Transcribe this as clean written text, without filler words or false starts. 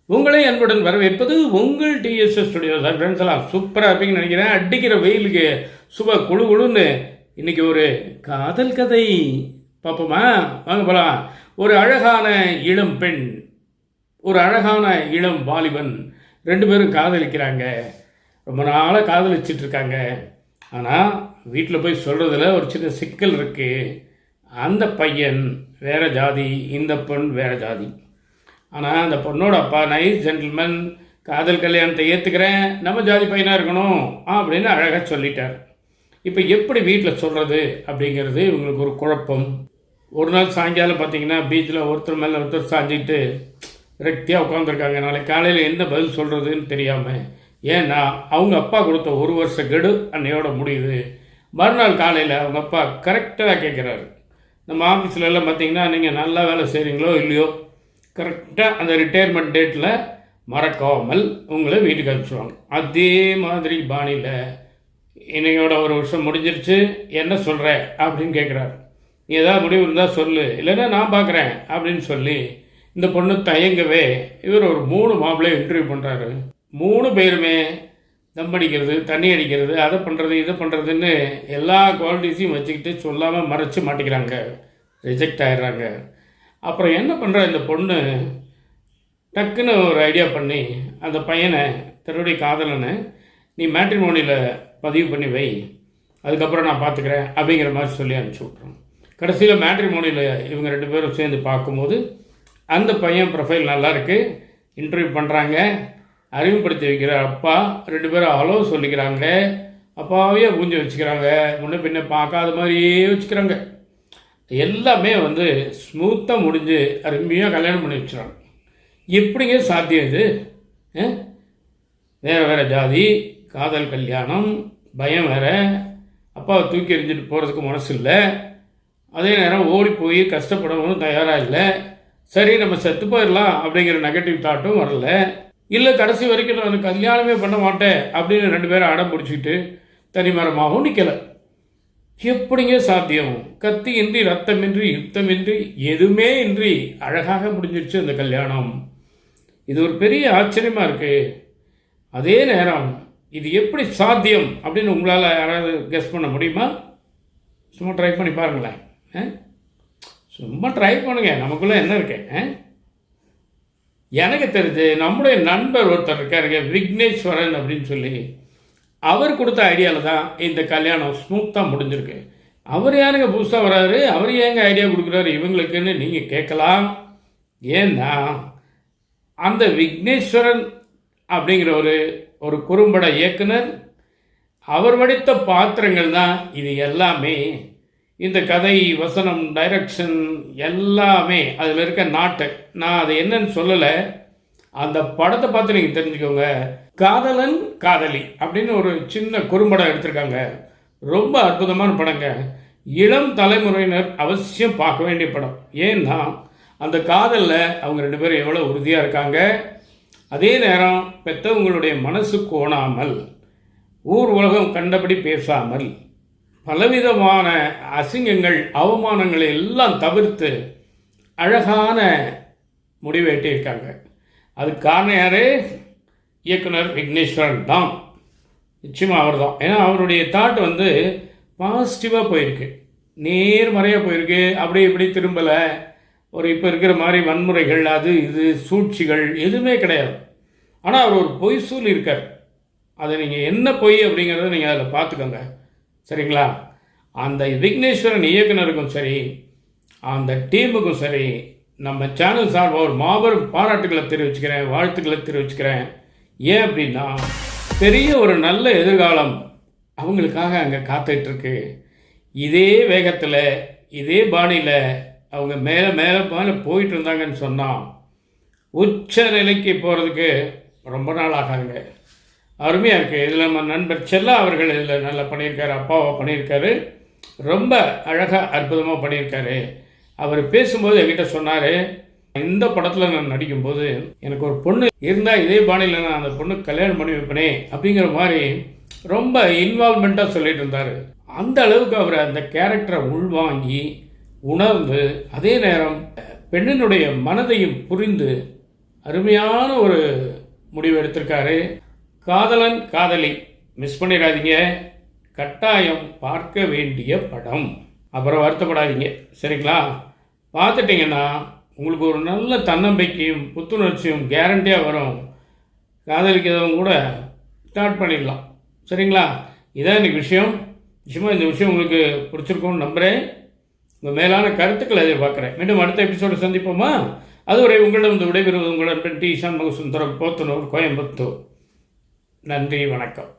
உங்களை அன்புடன் வரவேற்பது உங்கள் டிஎஸ்எஸ் ஸ்டுடியோ சார். ஃப்ரெண்ட்ஸ் எல்லாம் சூப்பராக இருப்பீங்கன்னு நினைக்கிறேன். அடிக்கிற வெயிலுக்கு சுப குழு குழுன்னு இன்னைக்கு ஒரு காதல் கதை பார்ப்போமா? வாங்க போகலாம். ஒரு அழகான இளம் பெண், ஒரு அழகான இளம் வாலிபன், ரெண்டு பேரும் காதலிக்கிறாங்க. ரொம்ப நாளாக காதலிச்சிட்டு இருக்காங்க. ஆனால் வீட்டில் போய் சொல்கிறதுல ஒரு சின்ன சிக்கல் இருக்குது. அந்த பையன் வேறு ஜாதி, இந்த பெண் வேறு ஜாதி. ஆனால் அந்த பொண்ணோட அப்பா நைஸ் ஜென்டில்மேன், காதல் கல்யாணத்தை ஏற்றுக்கிறேன், நம்ம ஜாதி பையனாக இருக்கணும் அப்படின்னு அழகாக சொல்லிட்டார். இப்போ எப்படி வீட்டில் சொல்கிறது அப்படிங்கிறது இவங்களுக்கு ஒரு குழப்பம். ஒரு நாள் சாயங்காலம் பார்த்தீங்கன்னா பீச்சில் ஒருத்தர் மேலே ஒருத்தர் சாஞ்சிட்டு ரெக்தியாக உட்காந்துருக்காங்க. நாளைக்கு காலையில் என்ன பதில் சொல்கிறதுன்னு தெரியாமல். ஏன்னா அவங்க அப்பா கொடுத்த ஒரு வருஷ கெடு அன்னையோட முடியுது. மறுநாள் காலையில் அவங்க அப்பா கரெக்டாக கேட்குறாரு. நம்ம ஆஃபீஸில் எல்லாம் பார்த்தீங்கன்னா நீங்கள் நல்லா வேலை செய்கிறீங்களோ இல்லையோ, கரெக்டாக அந்த ரிட்டையர்மெண்ட் டேட்டில் மறக்காமல் உங்களை வீட்டுக்கு அனுப்பிச்சுடுவாங்க. அதே மாதிரி பாணியில் இன்னையோட ஒரு வருஷம் முடிஞ்சிருச்சு, என்ன சொல்கிற அப்படின்னு கேட்குறாரு. நீ ஏதாவது முடிவு இருந்தால் சொல்லு, இல்லைன்னா நான் பார்க்குறேன் அப்படின்னு சொல்லி இந்த பொண்ணு தயங்கவே இவர் ஒரு 3 மாப்பிள்ளையை இன்டர்வியூ பண்ணுறாரு. 3 பேருமே தம் அடிக்கிறது, தண்ணி அடிக்கிறது, அதை பண்ணுறது இதை பண்ணுறதுன்னு எல்லா குவாலிட்டிஸையும் வச்சுக்கிட்டு சொல்லாமல் மறைச்சி மாட்டிக்கிறாங்க, ரிஜெக்ட் ஆகிடுறாங்க. அப்புறம் என்ன பண்ணுற இந்த பொண்ணு டக்குன்னு ஒரு ஐடியா பண்ணி அந்த பையனை, தன்னுடைய காதலனை, நீ மேட்ரிமோனியில் பதிவு பண்ணி வை, அதுக்கப்புறம் நான் பார்த்துக்கிறேன் அப்படிங்கிற மாதிரி சொல்லி அனுப்பிச்சி விட்றோம். கடைசியில் மேட்ரிமோனியில் இவங்க 2 பேரும் சேர்ந்து பார்க்கும்போது அந்த பையன் ப்ரொஃபைல் நல்லா இருக்குது, இன்டர்வியூ பண்ணுறாங்க, அறிமுகப்படுத்தி வைக்கிற அப்பா, 2 பேரும் ஹலோ சொல்லிக்கிறாங்க, அப்பாவே பூஞ்சி வச்சுக்கிறாங்க, முன்ன பின்ன பார்க்காத மாதிரியே வச்சுக்கிறாங்க. எல்லாமே ஸ்மூத்தாக முடிஞ்சு அருமையாக கல்யாணம் பண்ணி வச்சுறாங்க. எப்படிங்க சாத்தியம் இது? வேறு வேறு ஜாதி, காதல் கல்யாணம், பயம் வேறு, அப்பாவை தூக்கி எறிஞ்சிட்டு போகிறதுக்கு மனசு இல்லை, அதே நேரம் ஓடி போய் கஷ்டப்படவும் தயாராக இல்லை. சரி நம்ம செத்து போயிடலாம் அப்படிங்கிற நெகட்டிவ் தாட்டும் வரல. இல்லை கடைசி வரைக்கும் நான் கல்யாணமே பண்ண மாட்டேன் அப்படின்னு 2 பேரும் அடம் பிடிச்சிக்கிட்டு தனிமரமாகவும் நிற்கலை. எப்படிங்க சாத்தியம்? கத்தி இன்றி, ரத்தமின்றி, யுத்தமின்றி, எதுவுமே இன்றி அழகாக முடிஞ்சிருச்சு அந்த கல்யாணம். இது ஒரு பெரிய ஆச்சரியமாக இருக்குது. அதே நேரம் இது எப்படி சாத்தியம் அப்படின்னு உங்களால் யாராவது கெஸ் பண்ண முடியுமா? சும்மா ட்ரை பண்ணி பாருங்களேன். சும்மா ட்ரை பண்ணுங்க, நமக்குள்ளே என்ன இருக்கு? எனக்கு தெரிஞ்சு நம்முடைய நண்பர் ஒருத்தர் இருக்காருங்க, விக்னேஸ்வரன் அப்படின்னு சொல்லி, அவர் கொடுத்த ஐடியாவில் தான் இந்த கல்யாணம் ஸ்மூத்தாக முடிஞ்சிருக்கு. அவர் யாருங்க புதுசாக வராரு, அவர் ஏங்க ஐடியா கொடுக்குறாரு இவங்களுக்குன்னு நீங்கள் கேட்கலாம். ஏன்னா அந்த விக்னேஸ்வரன் அப்படிங்கிற ஒரு குறும்பட இயக்குனர், அவர் வடித்த பாத்திரங்கள் தான் இது எல்லாமே. இந்த கதை, வசனம், டைரக்ஷன் எல்லாமே அதில் இருக்க நாட்டு. நான் அது என்னன்னு சொல்லலை, அந்த படத்தை பார்த்து நீங்கள் தெரிஞ்சுக்கோங்க. காதலன் காதலி அப்படின்னு ஒரு சின்ன குறும்படம் எடுத்திருக்காங்க. ரொம்ப அற்புதமான படங்க. இளம் தலைமுறையினர் அவசியம் பார்க்க வேண்டிய படம். ஏன்னா அந்த காதலில் அவங்க 2 பேரும் எவ்வளோ உறுதியாக இருக்காங்க. அதே நேரம் பெற்றவங்களுடைய மனசு கோணாமல், ஊர் உலகம் கண்டபடி பேசாமல், பலவிதமான அசிங்கங்கள், அவமானங்களை எல்லாம் தவிர்த்து அழகான முடிவை எட்டியிருக்காங்க. அதுக்கு காரணம் யார்? இயக்குனர் விக்னேஸ்வரன் தான். நிச்சயமாக அவர் தான். ஏன்னா அவருடைய தாட் பாசிட்டிவாக போயிருக்கு, நேர்மறையாக போயிருக்கு. அப்படி இப்படி திரும்பலை. இப்போ இருக்கிற மாதிரி வன்முறைகள், அது இது சூழ்ச்சிகள் எதுவுமே கிடையாது. ஆனால் அவர் ஒரு பொய் சொல்லியிருக்கார். அதை நீங்கள் என்ன பொய் அப்படிங்கிறத நீங்கள் அதில் பார்த்துக்கோங்க, சரிங்களா? அந்த விக்னேஸ்வரன் இயக்குனருக்கும் சரி, அந்த டீமுக்கும் சரி, நம்ம சேனல் சார்பாக ஒரு மாபெரும் பாராட்டுகளை தெரிவிச்சுக்கிறேன், வாழ்த்துக்களை தெரிவிச்சுக்கிறேன். ஏன் அப்படின்னா பெரிய ஒரு நல்ல எதிர்காலம் அவங்களுக்காக அங்கே காத்துட்ருக்கு. இதே வேகத்தில், இதே பாணியில் அவங்க மேலே மேலே மேலே போயிட்டு இருந்தாங்கன்னு சொன்னால் உச்ச நிலைக்கு போகிறதுக்கு ரொம்ப நாள் ஆகாதுங்க. அருமையாக இருக்குது. இதில் நம்ம நண்பர் செல்லா அவர்கள் இதில் நல்லா பண்ணியிருக்காரு, அப்பாவை பண்ணியிருக்காரு, ரொம்ப அழகாக அற்புதமாக பண்ணியிருக்காரு. அவர் பேசும்போது என்கிட்ட சொன்னார், இந்த படத்தில் நான் நடிக்கும்போது எனக்கு ஒரு பொண்ணு இருந்தால் இதே பாணியில் நான் அந்த பொண்ணுக்கு கல்யாணம் பண்ணி வைப்பனே அப்படிங்கிற மாதிரி ரொம்ப இன்வால்மெண்ட்டாக சொல்லிட்டு இருந்தார். அந்த அளவுக்கு அவர் அந்த கேரக்டரை உள்வாங்கி உணர்ந்து, அதே நேரம் பெண்ணினுடைய மனதையும் புரிந்து அருமையான ஒரு முடிவு எடுத்திருக்காரு. காதலன் காதலி மிஸ் பண்ணிடாதீங்க, கட்டாயம் பார்க்க வேண்டிய படம். அப்புறம் வருத்தப்படாதீங்க, சரிங்களா? பார்த்துட்டிங்கன்னா உங்களுக்கு ஒரு நல்ல தன்னம்பிக்கையும் புத்துணர்ச்சியும் கேரண்டியாக வரும். காதலிக்கிறவங்க கூட ஸ்டார்ட் பண்ணிடலாம், சரிங்களா? இதான் எனக்கு விஷயம். நிச்சயமாக இந்த விஷயம் உங்களுக்கு பிடிச்சிருக்கும்னு நம்புகிறேன். உங்கள் மேலான கருத்துக்களை எதிர்பார்க்குறேன். மீண்டும் அடுத்த எபிசோடு சந்திப்போமா? அதுவரை உங்களிடம் வந்து விடைபெறுவது உங்கள் நண்பன் டி. சண்முக சுந்தரம், போத்தனூர், கோயம்புத்தூர். நன்றி, வணக்கம்.